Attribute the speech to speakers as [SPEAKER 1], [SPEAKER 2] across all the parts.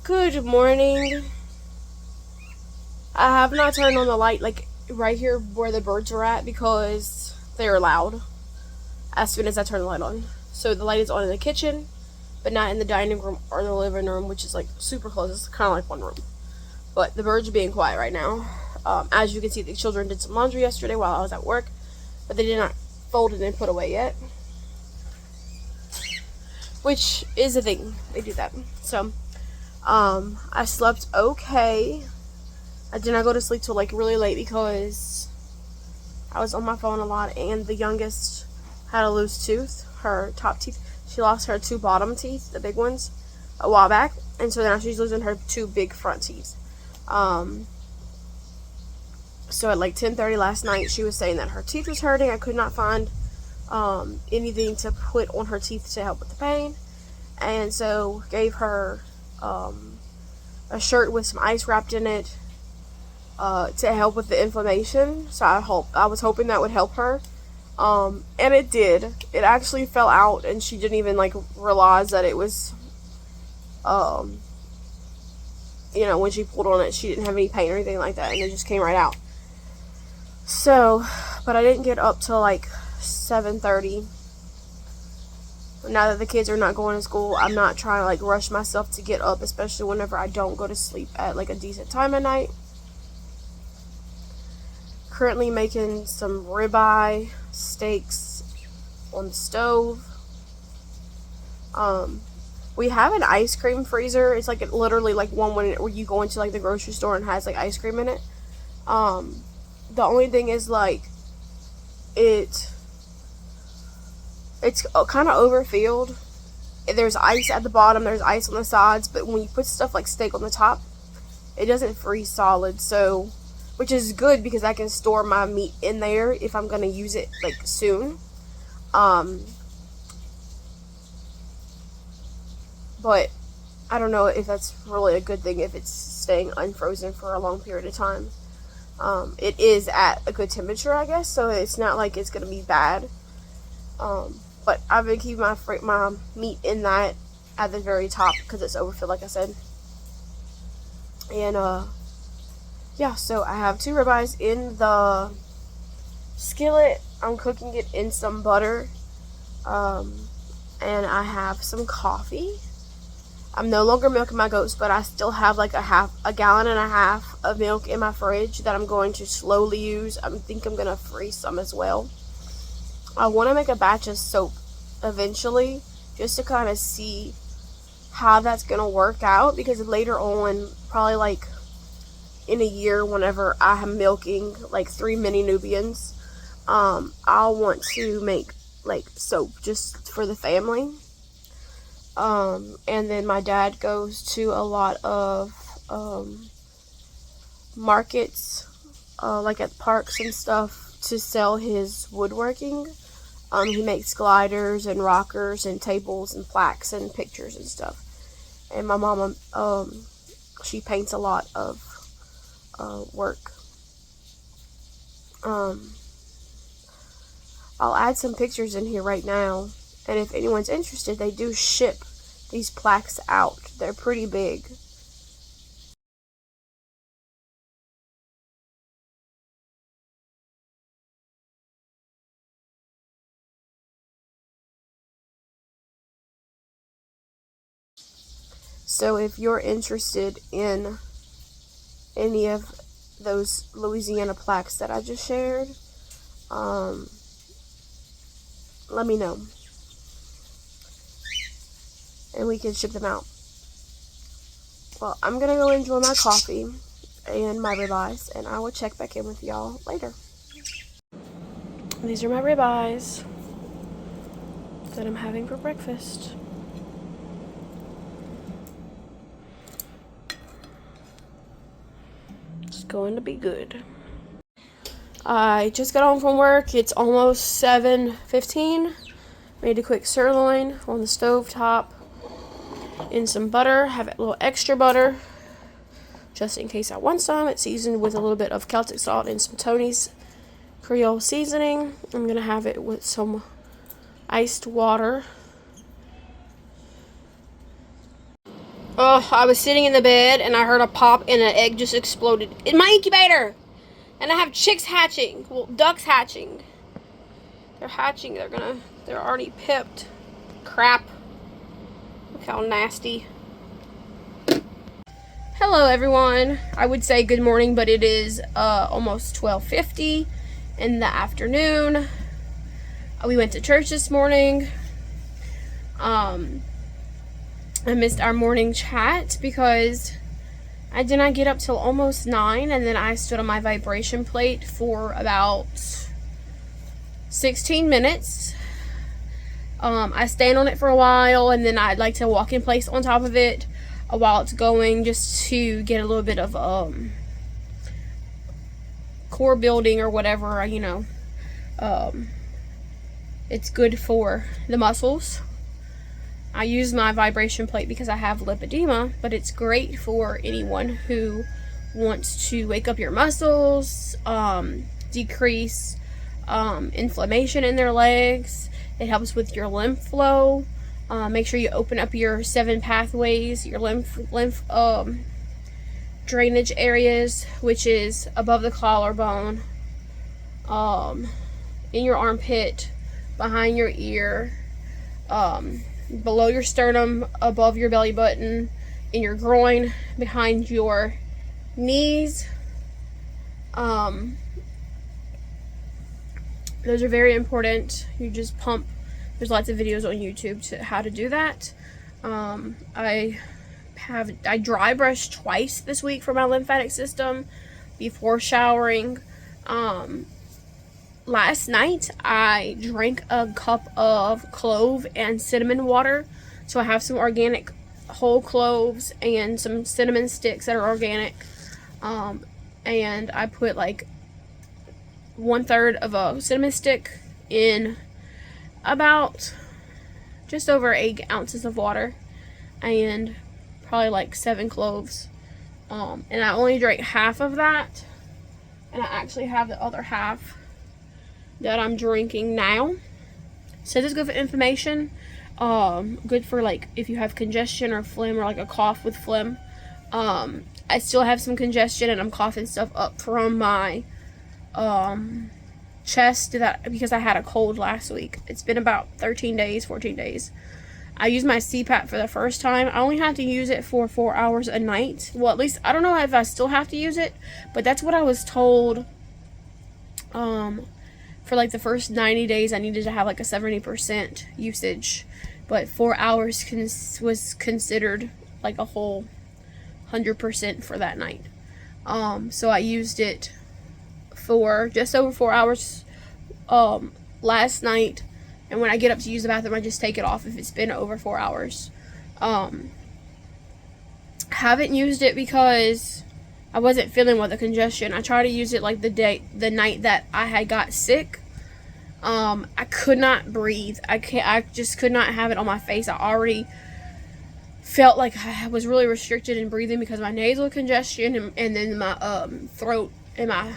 [SPEAKER 1] Good morning. I have not turned on the light like right here where the birds are at because they're loud as soon as I turn the light on. So the light is on in the kitchen, but not in the dining room or the living room, which is like super close. It's kind of like one room. But the birds are being quiet right now. As you can see, the children did some laundry yesterday while I was at work, but they did not fold it and put away yet, which is a thing. They do that. So, I slept okay. I did not go to sleep till like really late because I was on my phone a lot, and the youngest had a loose tooth, her top teeth. She lost her two bottom teeth, the big ones, a while back, and so now she's losing her two big front teeth. Um, so at like 10:30 last night, she was saying that her teeth was hurting. I could not find anything to put on her teeth to help with the pain, and so gave her a shirt with some ice wrapped in it to help with the inflammation. So I was hoping that would help her. And it did. It actually fell out, and she didn't even like realize that it was. Um, when she pulled on it, she didn't have any pain or anything like that, and it just came right out. So, but I didn't get up till like 7:30. Now that the kids are not going to school, I'm not trying to like rush myself to get up, especially whenever I don't go to sleep at like a decent time at night. Currently making some ribeye steaks on the stove. We have an ice cream freezer. It's like literally like one where you go into like the grocery store and has like ice cream in it. The only thing is like it's kind of overfilled. There's ice at the bottom. There's ice on the sides, but when you put stuff like steak on the top, it doesn't freeze solid. So, which is good because I can store my meat in there if I'm gonna use it like soon. But I don't know if that's really a good thing if it's staying unfrozen for a long period of time. It is at a good temperature, I guess, so it's not like it's gonna be bad. But I've been keeping my meat in that at the very top because it's overfilled, like I said. And yeah, so I have two ribeyes in the skillet. I'm cooking it in some butter, and I have some coffee. I'm no longer milking my goats, but I still have like a gallon and a half of milk in my fridge that I'm going to slowly use. I think I'm gonna freeze some as well. I want to make a batch of soap eventually, just to kind of see how that's gonna work out, because later on, probably like in a year, whenever I am milking like 3 mini Nubians, I'll want to make like soap just for the family. And then my dad goes to a lot of markets, like at parks and stuff, to sell his woodworking. He makes gliders and rockers and tables and plaques and pictures and stuff. And my mama, she paints a lot of work. I'll add some pictures in here right now, and if anyone's interested, they do ship these plaques out. They're pretty big. So if you're interested in any of those Louisiana plaques that I just shared, let me know, and we can ship them out. Well, I'm gonna go enjoy my coffee and my ribeyes, and I will check back in with y'all later. These are my ribeyes that I'm having for breakfast. It's going to be good. I just got home from work. It's almost 7:15. Made a quick sirloin on the stove top in some butter. Have a little extra butter just in case I want some. It's seasoned with a little bit of Celtic salt and some Tony's Creole seasoning. I'm gonna have it with some iced water. Oh, I was sitting in the bed and I heard a pop and an egg just exploded in my incubator. And I have chicks hatching. Well, ducks hatching. They're hatching. They're already pipped. Crap. Look how nasty. Hello, everyone. I would say good morning, but it is almost 12:50 in the afternoon. We went to church this morning. I missed our morning chat because I did not get up till almost 9, and then I stood on my vibration plate for about 16 minutes. I stand on it for a while, and then I'd like to walk in place on top of it while it's going, just to get a little bit of core building or whatever, you know. It's good for the muscles. I use my vibration plate because I have lipedema, but it's great for anyone who wants to wake up your muscles, decrease inflammation in their legs. It helps with your lymph flow. Make sure you open up your 7 pathways, your lymph drainage areas, which is above the collarbone, in your armpit, behind your ear, below your sternum, above your belly button, in your groin, behind your knees. Those are very important. You just pump. There's lots of videos on YouTube to how to do that. I dry brushed twice this week for my lymphatic system before showering. Last night I drank a cup of clove and cinnamon water. So I have some organic whole cloves and some cinnamon sticks that are organic. And I put like 1/3 of a cinnamon stick in about just over 8 ounces of water, and probably like 7 cloves. And I only drank half of that, and I actually have the other half that I'm drinking now. So this is good for inflammation. Good for like if you have congestion or phlegm, or like a cough with phlegm. I still have some congestion and I'm coughing stuff up from my chest because I had a cold last week. It's been about 14 days. I used my CPAP for the first time. I only had to use it for 4 hours a night. Well, at least I don't know if I still have to use it, but that's what I was told. For like the first 90 days I needed to have like a 70% usage, but 4 hours was considered like a whole 100% for that night. So I used it for just over 4 hours last night, and when I get up to use the bathroom I just take it off if it's been over 4 hours. Haven't used it because I wasn't feeling well, the congestion. I tried to use it like the night that I had got sick. I could not breathe. I just could not have it on my face. I already felt like I was really restricted in breathing because of my nasal congestion and then my throat and my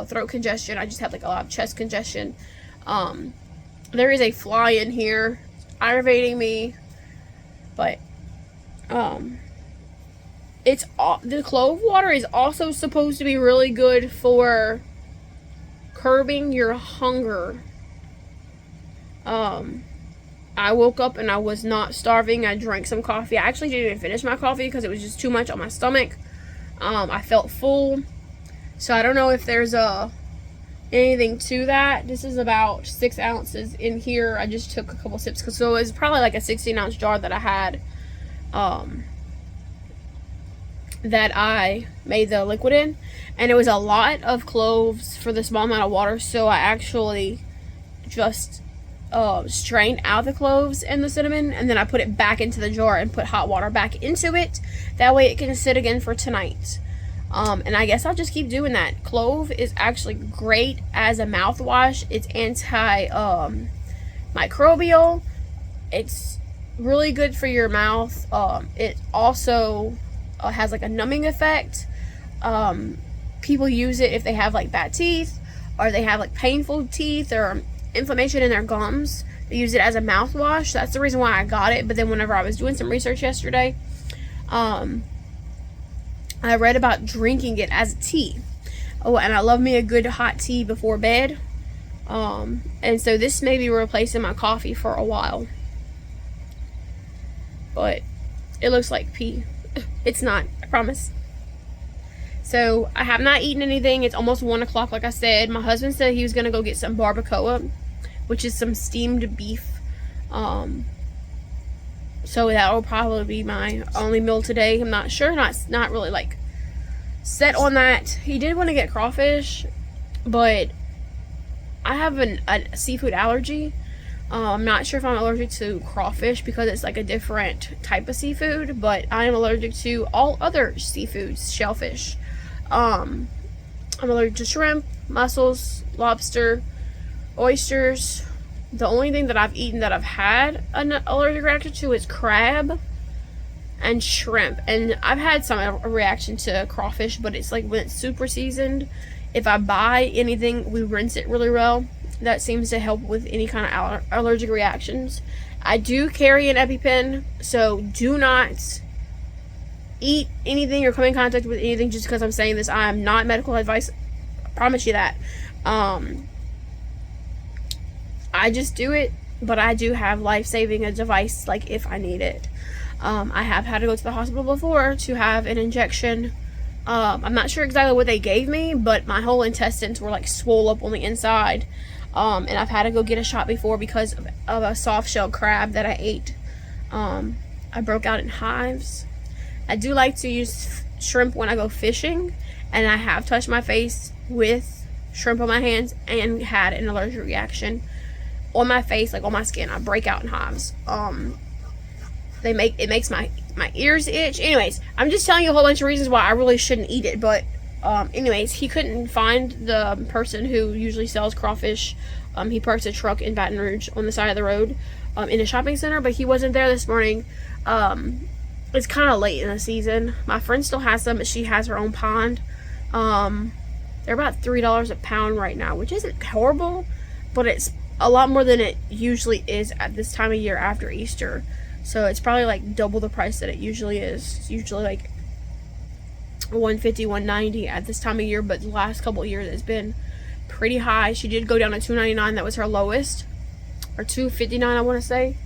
[SPEAKER 1] throat congestion. I just had like a lot of chest congestion. There is a fly in here aggravating me, but the clove water is also supposed to be really good for curbing your hunger. I woke up and I was not starving. I drank some coffee. I actually didn't even finish my coffee because it was just too much on my stomach. I felt full. So I don't know if there's anything to that. This is about 6 ounces in here. I just took a couple sips, so it was probably like a 16-ounce jar that I had, that I made the liquid in, and it was a lot of cloves for the small amount of water. So I actually just strained out the cloves and the cinnamon, and then I put it back into the jar and put hot water back into it. That way it can sit again for tonight. And I guess I'll just keep doing that. Clove is actually great as a mouthwash. It's anti-microbial. It's really good for your mouth. It also has like a numbing effect. People use it if they have like bad teeth, or they have like painful teeth or inflammation in their gums. They use it as a mouthwash. That's the reason why I got it. But then whenever I was doing some research yesterday, I read about drinking it as a tea. Oh, and I love me a good hot tea before bed. And so this may be replacing my coffee for a while. But it looks like pee. It's not, I promise. So I have not eaten anything. It's almost 1 o'clock, like I said. My husband said he was going to go get some barbacoa, which is some steamed beef. So that will probably be my only meal today. I'm not sure. Not really like set on that. He did want to get crawfish, but I have a seafood allergy. I'm not sure if I'm allergic to crawfish because it's like a different type of seafood, but I am allergic to all other seafoods, shellfish. I'm allergic to shrimp, mussels, lobster, oysters. The only thing that I've eaten that I've had an allergic reaction to is crab and shrimp. And I've had some reaction to crawfish, but it's like when it's super seasoned. If I buy anything, we rinse it really well. That seems to help with any kind of allergic reactions. I do carry an EpiPen, so do not eat anything or come in contact with anything just because I'm saying this. I am not medical advice. I promise you that. I just do it, but I do have life-saving device, like if I need it. I have had to go to the hospital before to have an injection. I'm not sure exactly what they gave me, but my whole intestines were like swole up on the inside. And I've had to go get a shot before because of a soft-shell crab that I ate. I broke out in hives. I do like to use shrimp when I go fishing, and I have touched my face with shrimp on my hands and had an allergic reaction on my face, like on my skin. I break out in hives. It makes my ears itch. Anyways, I'm just telling you a whole bunch of reasons why I really shouldn't eat it. But anyways, he couldn't find the person who usually sells crawfish. He parks a truck in Baton Rouge on the side of the road in a shopping center, but he wasn't there this morning. It's kind of late in the season. My friend still has some, but she has her own pond. They're about $3 a pound right now, which isn't horrible, but it's a lot more than it usually is at this time of year after Easter. So it's probably like double the price that it usually is. It's usually like $150, $190 at this time of year, but the last couple of years it's been pretty high. She did go down to $2.99. That was her lowest, or $2.59 I want to say.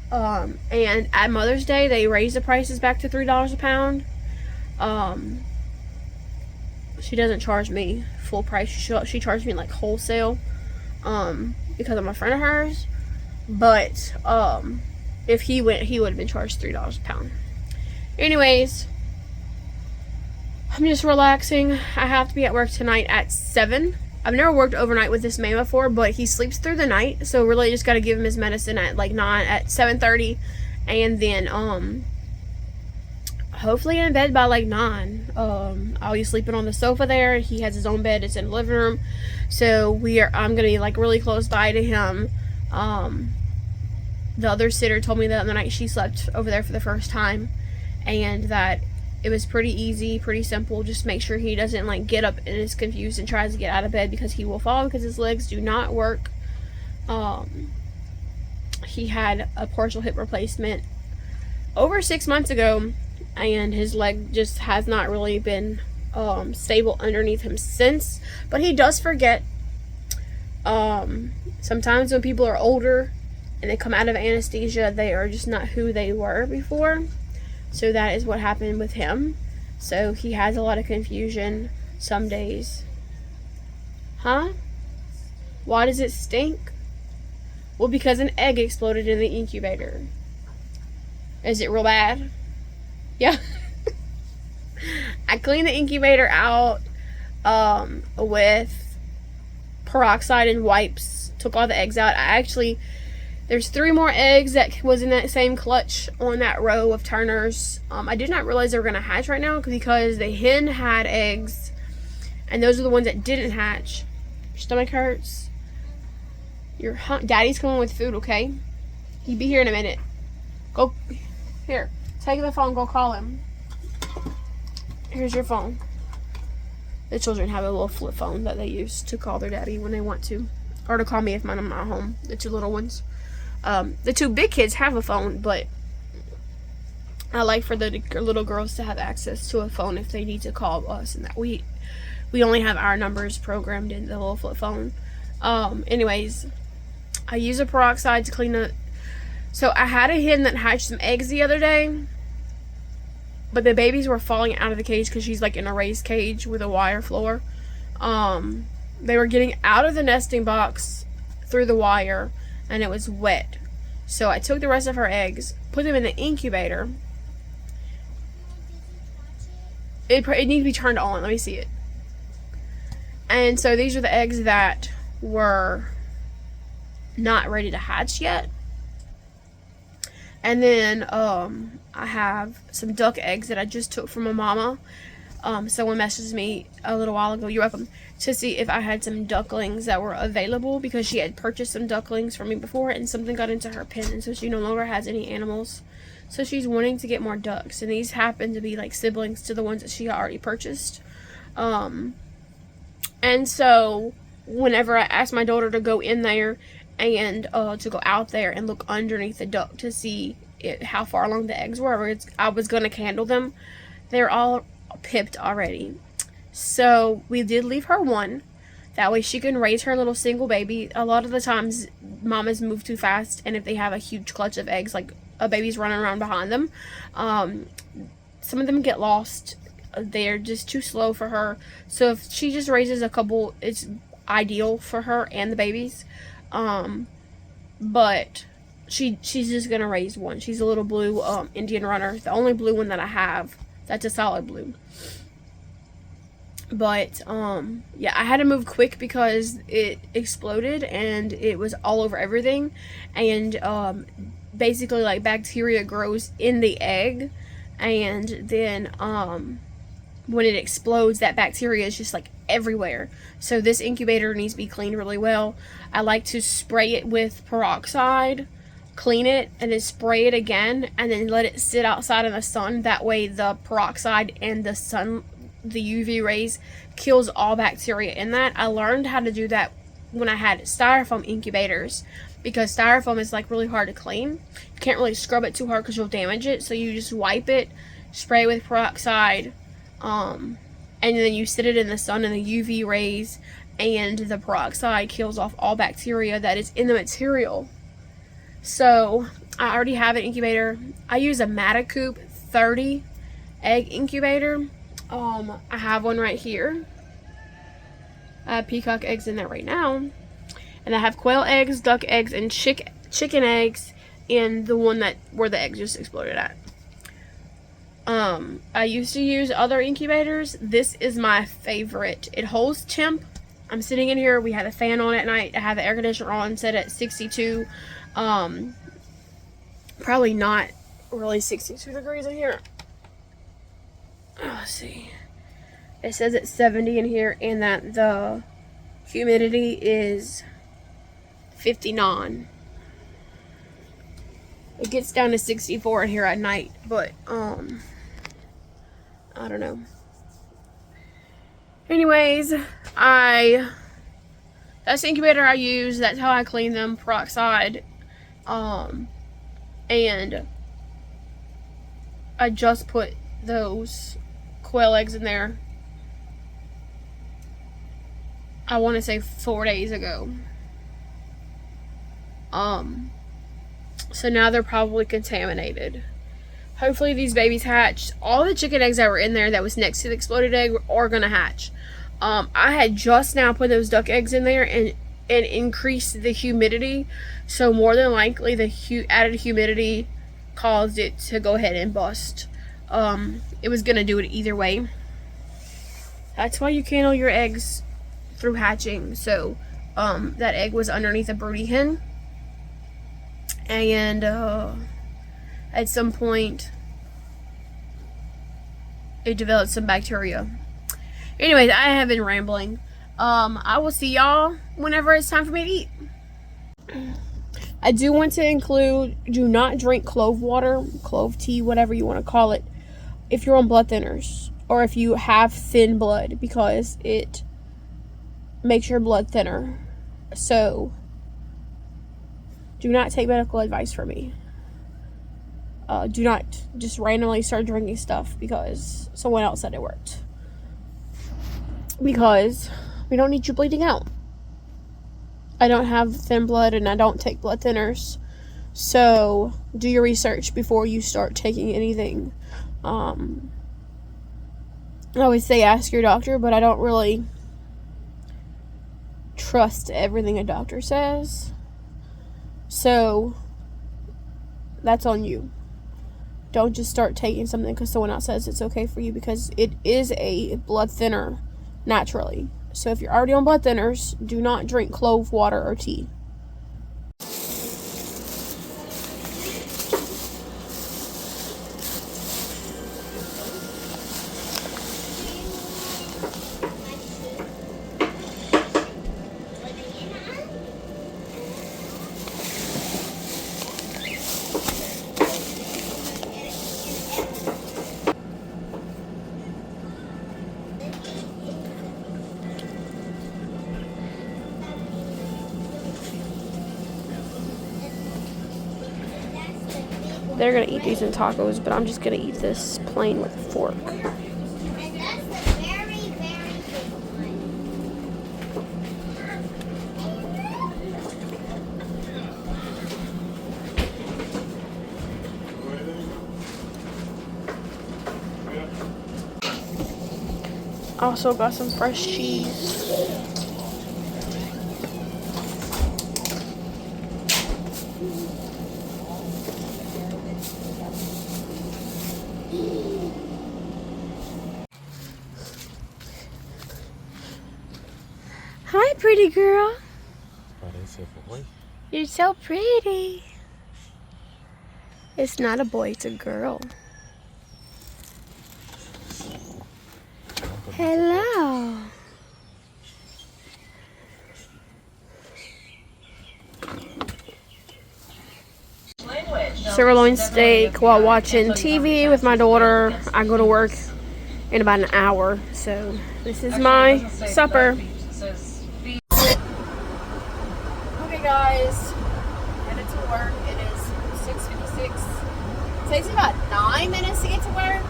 [SPEAKER 1] And at Mother's Day they raised the prices back to $3 a pound. She doesn't charge me full price. She charged me like wholesale because I'm a friend of hers. But if he went, he would have been charged $3 a pound. Anyways, I'm just relaxing. I have to be at work tonight at 7. I've never worked overnight with this man before, but he sleeps through the night, so really just got to give him his medicine at like 7:30, and then hopefully in bed by like 9. I'll be sleeping on the sofa there. He has his own bed. It's in the living room, so I'm gonna be like really close by to him. The other sitter told me the other night she slept over there for the first time, and that it was pretty easy, pretty simple. Just make sure he doesn't like get up and is confused and tries to get out of bed, because he will fall because his legs do not work. He had a partial hip replacement over 6 months ago, and his leg just has not really been stable underneath him since. But he does forget. Sometimes when people are older and they come out of anesthesia, they are just not who they were before. So that is what happened with him. So he has a lot of confusion some days. Huh? Why does it stink? Well, because an egg exploded in the incubator. Is it real bad? Yeah. I cleaned the incubator out with peroxide and wipes. Took all the eggs out. There's 3 more eggs that was in that same clutch on that row of Turners. I did not realize they were going to hatch right now because the hen had eggs, and those are the ones that didn't hatch. Your stomach hurts. Daddy's coming with food, okay? He'll be here in a minute. Go. Here. Take the phone. Go call him. Here's your phone. The children have a little flip phone that they use to call their daddy when they want to. Or to call me if I'm not home. The 2 little ones. The 2 big kids have a phone, but I like for the little girls to have access to a phone if they need to call us, and that we only have our numbers programmed in the little flip phone. Anyways, I use a peroxide to clean it. So I had a hen that hatched some eggs the other day, but the babies were falling out of the cage because she's like in a raised cage with a wire floor. They were getting out of the nesting box through the wire, and it was wet. So I took the rest of her eggs, put them in the incubator. It needs to be turned on. Let me see it. And so these are the eggs that were not ready to hatch yet. And then I have some duck eggs that I just took from a mama. Someone messaged me a little while ago, you're welcome, to see if I had some ducklings that were available, because she had purchased some ducklings from me before and something got into her pen, and so she no longer has any animals. So she's wanting to get more ducks, and these happen to be like siblings to the ones that she already purchased. And so whenever I asked my daughter to go in there and to go out there and look underneath the duck to see how far along the eggs were, I was going to candle them. They're all pipped already. So we did leave her one. That way she can raise her little single baby. A lot of the times mamas move too fast, and if they have a huge clutch of eggs, like a baby's running around behind them, some of them get lost. They're just too slow for her. So if she just raises a couple, it's ideal for her and the babies. But she's just gonna raise one. She's a little blue Indian runner, the only blue one that I have that's a solid blue. But yeah, I had to move quick because it exploded and it was all over everything. And basically like bacteria grows in the egg, and then when it explodes, that bacteria is just like everywhere. So this incubator needs to be cleaned really well. I like to spray it with peroxide, clean it, and then spray it again, and then let it sit outside in the sun. That way the peroxide and the sun, the UV rays, kills all bacteria in that. I learned how to do that when I had styrofoam incubators, because styrofoam is like really hard to clean. You can't really scrub it too hard because you'll damage it. So you just wipe it, spray with peroxide, and then you sit it in the sun, and the UV rays and the peroxide kills off all bacteria that is in the material. So I already have an incubator. I use a Matacoop 30 egg incubator. I have one right here. I have peacock eggs in there right now, and I have quail eggs, duck eggs, and chicken eggs in the one that where the eggs just exploded at. I used to use other incubators. This is my favorite. It holds temp. I'm sitting in here. We had a fan on at night. I have the air conditioner on, set at 62. Probably not really 62 degrees in here. Let's see. It says it's 70 in here, and that the humidity is 59. It gets down to 64 in here at night, but I don't know. Anyways, that's the incubator I use. That's how I clean them, peroxide. And I just put those quail eggs in there, I want to say 4 days ago. So now they're probably contaminated. Hopefully these babies hatched. All the chicken eggs that were in there that was next to the exploded egg are gonna hatch. I had just now put those duck eggs in there and increased the humidity, so more than likely the added humidity caused it to go ahead and bust. It was gonna do it either way. That's why you candle your eggs through hatching. So that egg was underneath a broody hen, and at some point it developed some bacteria. Anyways, I have been rambling. I will see y'all whenever it's time for me to eat. I do want to include, do not drink clove water, clove tea, whatever you want to call it, if you're on blood thinners or if you have thin blood, because it makes your blood thinner. So do not take medical advice from me. do not just randomly start drinking stuff because someone else said it worked. Because we don't need you bleeding out. I don't have thin blood and I don't take blood thinners. So do your research before you start taking anything. I always say ask your doctor, but I don't really trust everything a doctor says. So that's on you. Don't just start taking something because someone else says it's okay for you, because it is a blood thinner naturally. So if you're already on blood thinners, do not drink clove water or tea. They're gonna eat these in tacos, but I'm just gonna eat this plain with a fork.
[SPEAKER 2] And that's a very, very big one.
[SPEAKER 1] Also got some fresh cheese. Hi, pretty girl.
[SPEAKER 3] Oh, they said boy.
[SPEAKER 1] You're so pretty. It's not a boy, it's a girl. Hello. Sirloin steak while watching TV with my daughter. I go to work in about an hour, so this is my supper. Okay guys, headed to work. It is 6:56. It takes me about 9 minutes to get to work,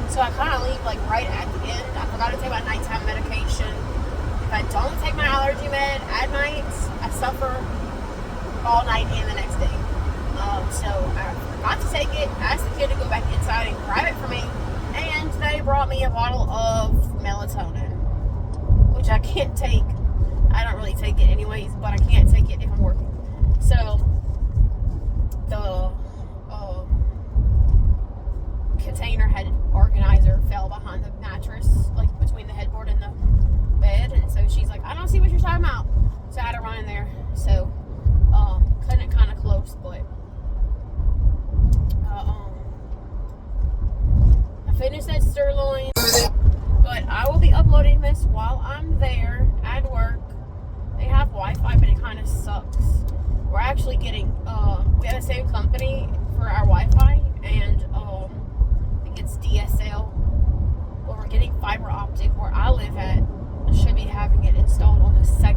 [SPEAKER 1] so I kind of leave like right at the end. I forgot to take my nighttime medication. If I don't take my allergy med at night, I suffer all night and the next day. So I forgot to take it. I asked the kid to go back inside and grab it for me, and they brought me a bottle of melatonin, which I can't take. I don't really take it anyways, but I can't take it if I'm working. So the container had organizer fell behind the mattress, like between the headboard and the bed, and so she's like, I don't see what you're talking about. So I had to run in there. So cutting it kind of close, but I finished that sirloin. But I will be uploading this while I'm there at work. They have Wi-Fi, but it kind of sucks. We're actually getting, we have the same company for our Wi-Fi, and I think it's DSL. But we're getting fiber optic where I live at. I should be having it installed on the second